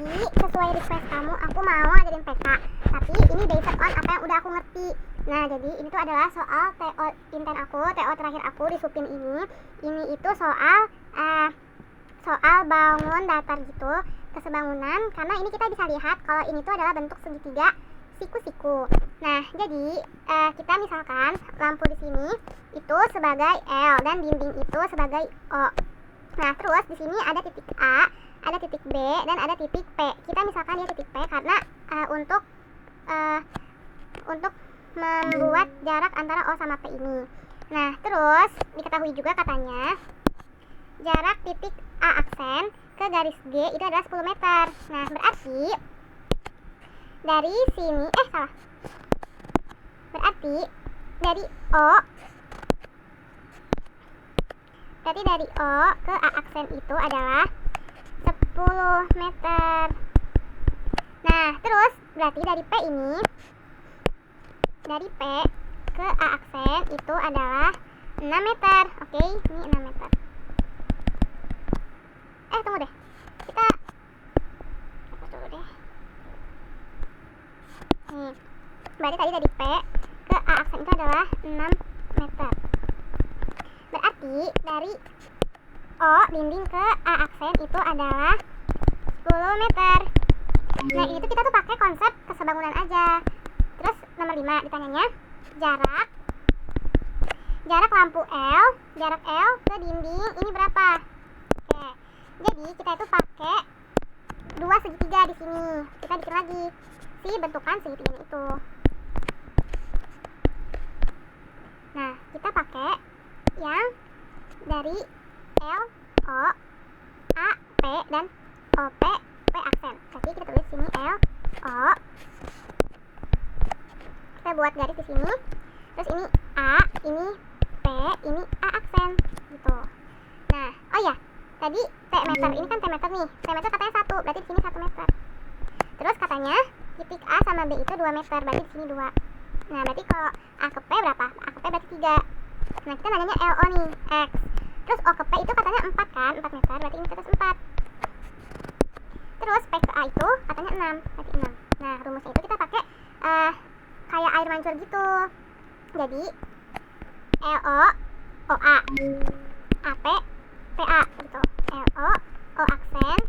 Jadi sesuai request kamu, aku mau ngajarin PK. Tapi ini based on apa yang udah aku ngerti. Nah, jadi ini tuh adalah soal TO inten aku, TO terakhir aku di Supin ini. Ini itu soal bangun datar gitu, kesebangunan. Karena ini kita bisa lihat kalau ini tuh adalah bentuk segitiga siku-siku. Nah, jadi kita misalkan lampu di sini itu sebagai L dan dinding itu sebagai O. Nah, terus di sini ada titik A, ada titik B, dan ada titik P. Kita misalkan dia titik P karena untuk membuat jarak antara O sama P ini. Nah, terus diketahui juga katanya jarak titik A aksen ke garis G itu adalah 10 meter. Nah, berarti dari sini, berarti dari O ke A aksen itu adalah 10 meter. Nah, terus berarti dari P ini, dari P ke A aksen itu adalah 6 meter. Oke, ini 6 meter. Tunggu deh. Kita hapus dulu deh. Nih, berarti tadi dari P ke A aksen itu adalah 6 meter. Berarti dari O dinding ke A aksen itu adalah 10 meter. Nah, itu kita tuh pakai konsep kesebangunan aja. Terus nomor 5 ditanyanya jarak lampu jarak L ke dinding ini berapa? Oke. Jadi kita itu pakai 2 segitiga di sini. Kita bikin lagi si bentukan segitiganya itu. Nah, kita pakai yang dari L, O, A, P, dan O, P aksen. Jadi kita tulis sini L, O. Kita buat garis di sini. Terus ini A, ini P, ini A aksen gitu. Nah, oh ya, tadi T meter, ini kan T meter nih. T meter katanya 1, berarti di sini 1 meter. Terus katanya titik A sama B itu 2 meter, berarti di sini 2. Nah, berarti kalau A ke P berapa? A ke P berarti 3. Nah, kita nanyanya LO nih, X. Terus O ke P itu katanya 4 kan, 4 meter, berarti ini terus 4. Terus P ke A itu katanya 6, berarti 6. Nah, rumusnya itu kita pakai kayak air mancur gitu. Jadi LO OA, AP PA gitu. LO O aksen,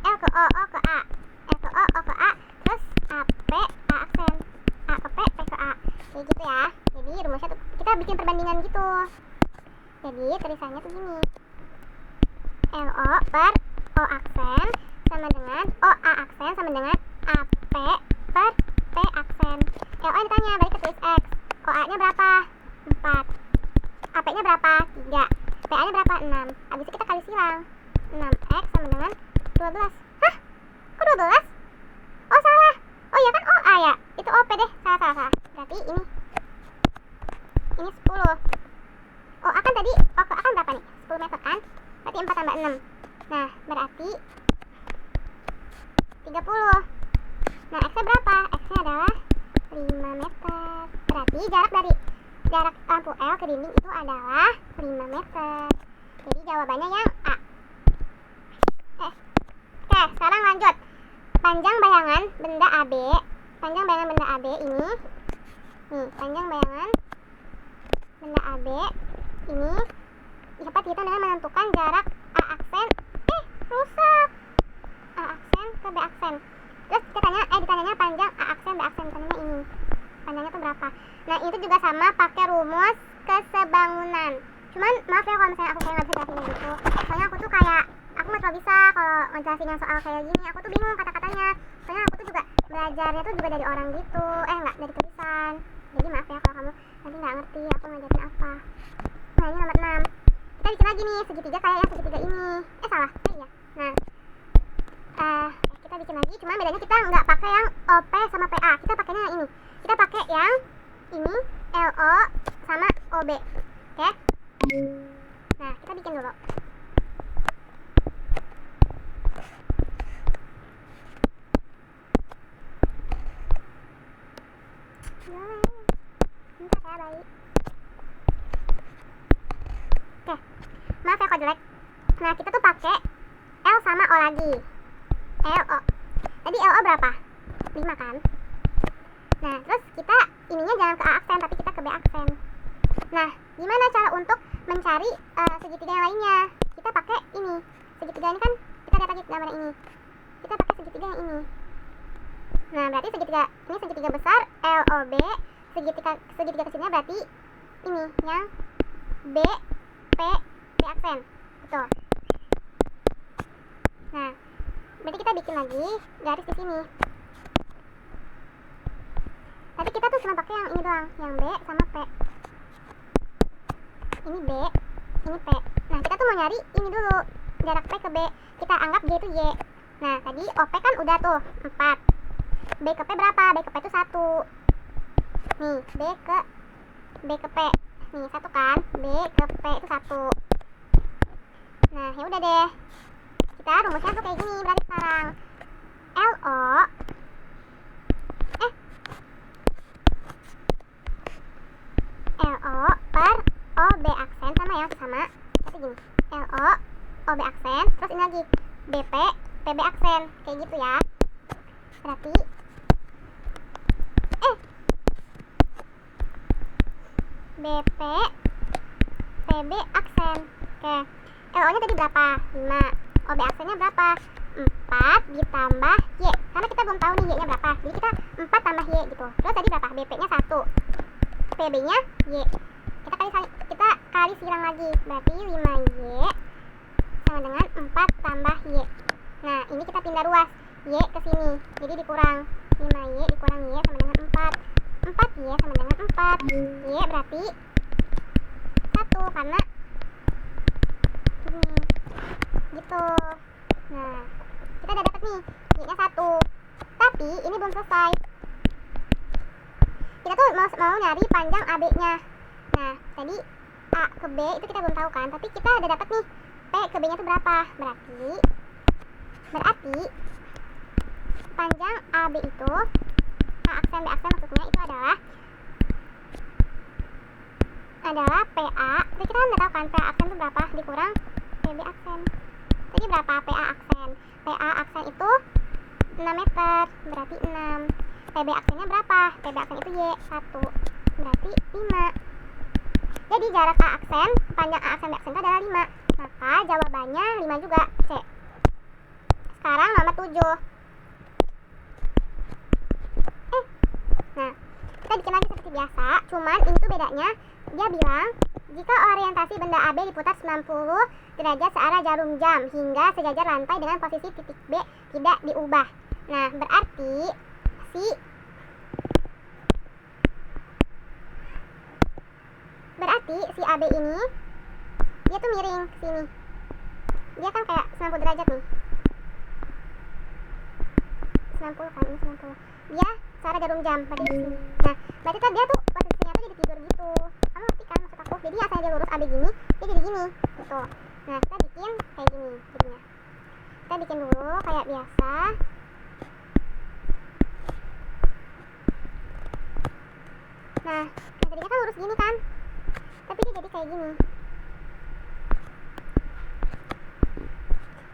L ke O ke A, L ke O ke A, terus AP A aksen, A ke P ke A. Kayak gitu ya. Jadi rumusnya tuh kita bikin perbandingan gitu. Jadi tulisannya tuh gini. LO per O aksen sama dengan O A aksen sama dengan AP per P aksen. LO ditanya, balik ke tulis X. OA-nya berapa? 4. AP-nya berapa? 3. PA-nya berapa? 6. Habis itu kita kali silang. 6X sama dengan 12. Hah? Kok 12? Oh, salah. Oh iya kan OA ya? Itu OP deh. Salah. Berarti ini 10. OA kan tadi, O ke A kan berapa nih? 10 meter kan? Berarti 4 tambah 6. Nah, berarti 30. Nah, X-nya berapa? X-nya adalah 5 meter. Berarti jarak lampu L ke dinding itu adalah 5 meter. Jadi jawabannya yang A. Oke, sekarang lanjut. Panjang bayangan benda AB. Panjang bayangan benda AB ini. Nih, panjang bayangan benda AB ini dapat dihitung dengan menentukan jarak A aksen. Rusak. A aksen ke B aksen. Terus ditanyanya panjang A aksen B aksen, ditanyanya ini. Panjangnya tuh berapa? Nah, itu juga sama pakai rumus kesebangunan. Cuman maaf ya kalau misalnya aku kayak nggak bisa jelasin gitu. Soalnya aku tuh kayak aku nggak terlalu bisa kalau ngejelasin yang soal kayak gini. Aku tuh bingung kata-katanya. Soalnya aku tuh juga belajarnya tuh juga dari orang gitu. Nggak dari tulisan. Jadi maaf ya kalau kamu nanti nggak ngerti aku ngajarin apa. Nah, ini nomor 6. Kita bikin lagi nih segitiga kayak yang segitiga ini. Salah. Iya. Nah, kita bikin lagi. Cuman bedanya kita nggak pakai yang OP sama PA. Kita pakainya yang ini. Kita pakai yang ini LO sama OB. Oke? Nah, kita bikin dulu. Bentar ya, baik. Oke. Maaf ya kalau jelek. Nah, kita tuh pakai L sama O lagi. LO. Tadi LO berapa? 5 kan? Nah, terus kita ininya jangan ke A aksen, tapi kita ke B aksen. Nah, gimana cara untuk mencari segitiga yang lainnya? Kita pakai ini. Segitiga ini kan kita lihat lagi gambar ini. Kita pakai segitiga yang ini. Nah, berarti segitiga ini segitiga besar LOB, segitiga kecilnya berarti ini yang B P aksen. Betul. Nah, berarti kita bikin lagi garis di sini. Tadi kita tuh cuma pakai yang ini doang, yang B sama P. Ini B, ini P. Nah, kita tuh mau nyari ini dulu, jarak P ke B. Kita anggap G itu Y. Nah, tadi OP kan udah tuh 4. B ke P berapa? B ke P itu 1. Nih, B ke P. Nih, 1 kan? B ke P itu 1. Nah, ya udah deh. Kita rumusnya tuh kayak gini berarti sekarang. LO per OB aksen sama ya, sama. Berarti gini. LO OB aksen, terus ini lagi BP PB aksen. Kayak gitu ya. Berarti BP PB aksen. Oke. LO-nya tadi berapa? 5. OB aksennya berapa? 4 ditambah Y. Karena kita belum tahu nih Y-nya berapa. Jadi kita 4 tambah Y gitu. Terus tadi berapa? BP-nya 1. PB-nya Y. Kita kali silang lagi. Berarti 5Y sama dengan 4 tambah Y. Nah, ini kita pindah ruas. Y ke sini. Jadi dikurang 5Y dikurang Y sama dengan 4. 4Y sama dengan 4. Y berarti 1 karena ini. Gitu. Nah, kita udah dapet nih Y-nya 1. Tapi ini belum selesai. Kita tuh mau nyari panjang AB-nya. Nah, tadi A ke B itu kita belum tahu kan, tapi kita udah dapet nih P ke B-nya itu berapa. Berarti panjang AB itu A aksen B aksen maksudnya itu adalah PA. Jadi kita kan udah tahu kan PA aksen itu berapa dikurang PB aksen. Tadi berapa PA aksen? PA aksen itu 6 meter, berarti 6. PB aksennya berapa? PB aksen itu Y, 1. Berarti 5. Jadi jarak A aksen, panjang A aksen B aksen itu adalah 5. Maka jawabannya 5 juga, C. Sekarang nomor 7. Nah, kita bikin lagi seperti biasa. Cuman ini tuh bedanya, dia bilang jika orientasi benda AB diputar 90 derajat searah jarum jam hingga sejajar lantai dengan posisi titik B tidak diubah. Nah, berarti si AB ini dia tuh miring ke sini. Dia kan kayak 90 derajat nih. 90 kan, ini 90. Dia searah jarum jam berarti di sini. Nah, berarti tuh dia tuh posisinya tuh jadi tidur gitu. Kamu ngerti kan maksud aku? Jadi asalnya dia lurus AB gini, dia jadi gini gitu. Nah, kita bikin kayak gini jadinya. Kita bikin dulu kayak biasa. Nah, tadinya kan lurus gini kan, tapi dia jadi kayak gini.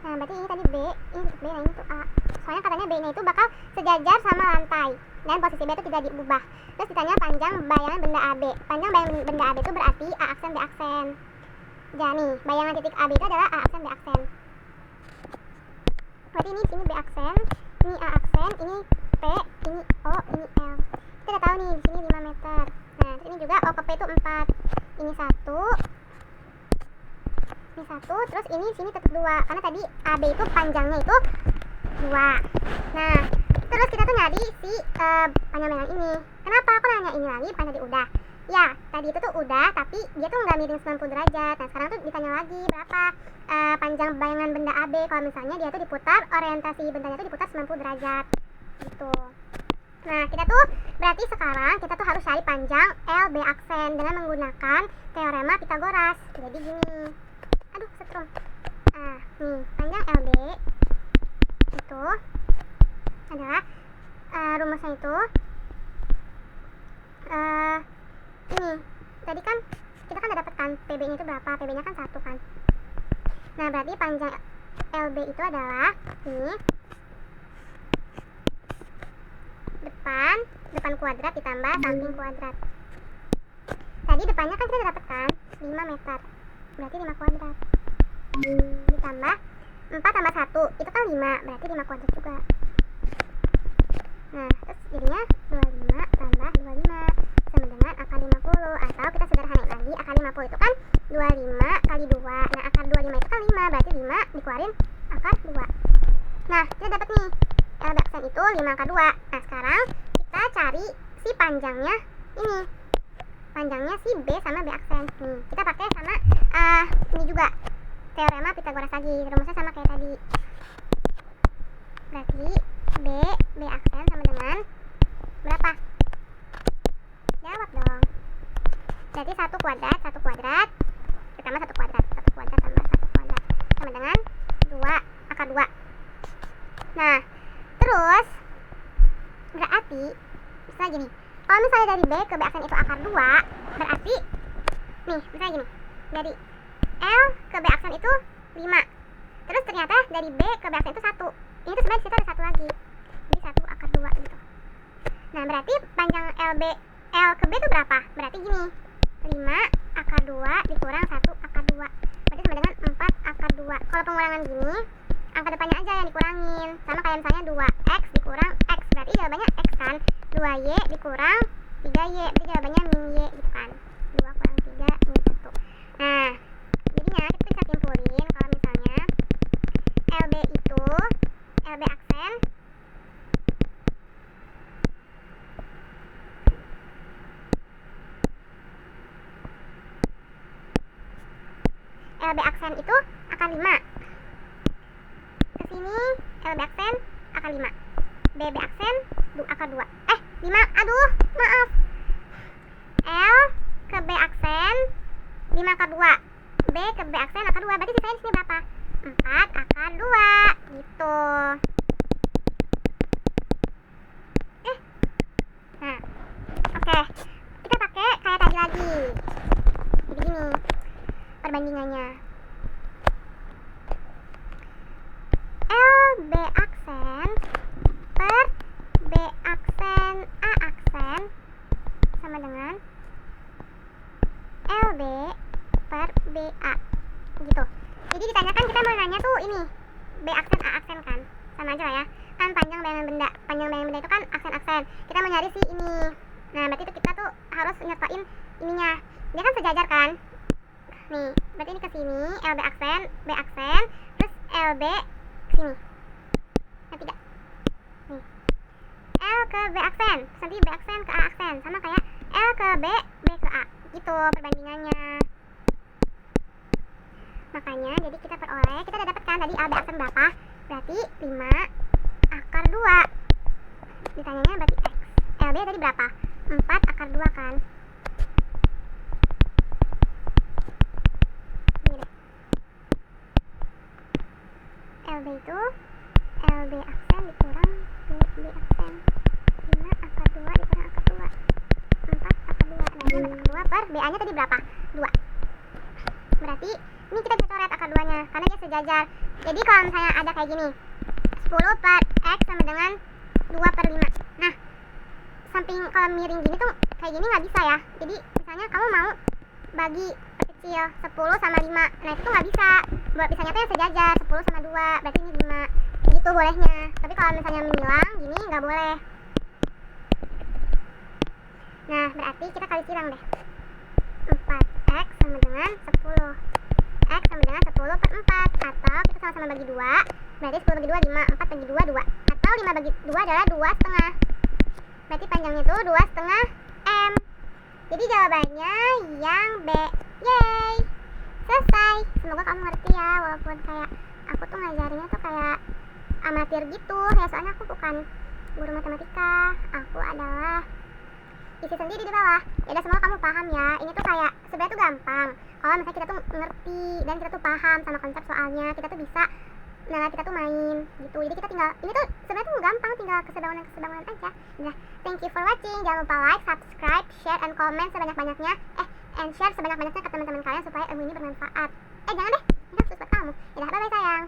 Nah, berarti ini tadi B, ini B, nah ini tuh A. Soalnya katanya B-nya itu bakal sejajar sama lantai dan posisi B itu tidak diubah. Terus ditanya panjang bayangan benda AB. Panjang bayangan benda AB itu berarti A aksen B aksen. Jadi bayangan titik AB itu adalah A aksen B aksen. Berarti ini sini B aksen, ini A aksen, ini P, ini O, ini L. Kita udah tahu nih di sini 5 meter. Nah, terus ini juga O ke P itu 4. Ini 1. Ini 1, terus ini sini tetap 2 karena tadi AB itu panjangnya itu 2. Nah, terus kita tuh nyari si panjang bayangan ini. Kenapa aku nanya ini lagi bukan tadi udah? Ya, tadi itu tuh udah, tapi dia tuh nggak miring 90 derajat. Nah, sekarang tuh ditanya lagi berapa panjang bayangan benda AB kalau misalnya dia tuh diputar, orientasi bendanya tuh diputar 90 derajat gitu. Nah, kita tuh berarti sekarang kita tuh harus cari panjang LB aksen dengan menggunakan teorema Pythagoras. Jadi gini. Aduh, setrum. Nih, panjang LB itu adalah rumusnya itu ini. Tadi kan kita kan udah dapet kan PB-nya itu berapa? PB-nya kan 1 kan. Nah, berarti panjang LB itu adalah ini depan kuadrat ditambah samping kuadrat. Tadi depannya kan kita udah dapet kan 5 meter, berarti 5 kuadrat ditambah 4 tambah 1 itu kan 5, berarti 5 kuadrat juga. Nah terus jadinya 25 tambah 25 sama dengan akar 50, atau kita sederhanain lagi, akar 50 itu kan 25 kali 2. Nah akar 25 itu kan 5, berarti 5 dikeluarin akar 2. Nah kita dapat nih LB aksen itu 5 akar 2. Nah sekarang kita cari si panjangnya ini, panjangnya si B sama B aksen. Nih kita pakai sama ini juga teorema Pythagoras lagi, rumusnya sama kayak tadi. Berarti B aksen sama dengan berapa? Jawab dong. Berarti 1 kuadrat ditambah 1 kuadrat tambah 1 kuadrat sama dengan 2 akar 2. Nah terus berarti misalnya gini, kalau misalnya dari B ke B aksen itu akar 2, berarti nih misalnya gini, dari L ke B aksen itu 5, terus ternyata dari B ke B aksen itu 1. Ini tuh sebenarnya disitu ada 1 lagi, jadi 1 akar 2 gitu. Nah berarti panjang L ke B itu berapa? Berarti gini, 5 akar 2 dikurang 1 akar 2, berarti sama dengan 4 akar 2. Kalau pengurangan gini, angka depannya aja yang dikurangin, sama kayak misalnya 2x dikurang x, berarti jawabannya x kan. 2y dikurang 3y, berarti jawabannya min y gitu kan. 2 kurang 3 min 1. Nah jadinya kita bisa simpulin kalau misalnya LB itu, LB aksen itu akar 5. Kesini LB aksen akar 5, BB aksen akar 2. 5, aduh maaf. L ke B aksen 5 akar 2, B ke B aksen akar 2, berarti sisanya di sini berapa? 4 akar 2 gitu. Nah oke, kita pakai kayak tadi lagi. Jadi gini perbandingannya, LB aksen per B aksen A aksen sama dengan LB per BA gitu. Jadi ditanyakan, kita mau nanya tuh ini B aksen A aksen kan, sama aja lah ya kan, panjang bayangan benda itu kan aksen-aksen, kita mau nyari si ini. Nah berarti itu kita tuh harus nyertain ininya, dia kan sejajar kan. Nih berarti ini ke sini LB aksen B aksen terus LB sini. Nanti gak nih L ke B aksen, terus nanti B aksen ke A aksen, sama kayak L ke B, B ke A gitu perbandingannya. Makanya jadi kita peroleh, kita udah dapet kan tadi AB aksen berapa, berarti 5 akar 2. Ditanyanya berarti X. LB tadi berapa? 4 akar 2 kan. Ini deh. LB itu LB aksen dikurang B aksen, 5 akar 2 dikurang akar 2, 4 akar 2. Nah ini akar 2 per BA nya tadi berapa? 2. Berarti ini kita bisa coret akar 2 nya karena dia sejajar. Jadi kalau misalnya ada kayak gini, 10 per X sama dengan 2 per 5. Nah samping kalau miring gini tuh kayak gini nggak bisa ya. Jadi misalnya kamu mau bagi perkecil 10 sama 5, nah itu tuh nggak bisa. Buat misalnya tuh yang sejajar 10 sama 2, berarti ini 5 gitu bolehnya. Tapi kalau misalnya menyilang gini nggak boleh. Nah berarti kita kali silang deh, 4x sama dengan 10, X sama dengan 10 per 4, atau kita sama-sama bagi 2, berarti 10 bagi 2 5, 4 bagi 2 2, atau 5 bagi 2 adalah 2 setengah, berarti panjangnya itu 2 setengah M. Jadi jawabannya yang B. Yeay, selesai. Semoga kamu ngerti ya, walaupun kayak aku tuh ngajarinnya tuh kayak amatir gitu ya, soalnya aku bukan guru matematika, aku adalah isi sendiri di bawah. Ya udah, semoga kamu paham ya. Ini tuh kayak sebenarnya tuh gampang kalau misalnya kita tuh ngerti dan kita tuh paham sama konsep soalnya, kita tuh bisa, nah kita tuh main gitu. Jadi kita tinggal, ini tuh sebenarnya tuh gampang, tinggal kesebangunan aja. Nah, thank you for watching. Jangan lupa like, subscribe, share, and comment sebanyak-banyaknya. And share sebanyak-banyaknya ke teman-teman kalian supaya ilmu ini bermanfaat. Jangan deh, ini khusus buat kamu. Ya udah, bye-bye sayang.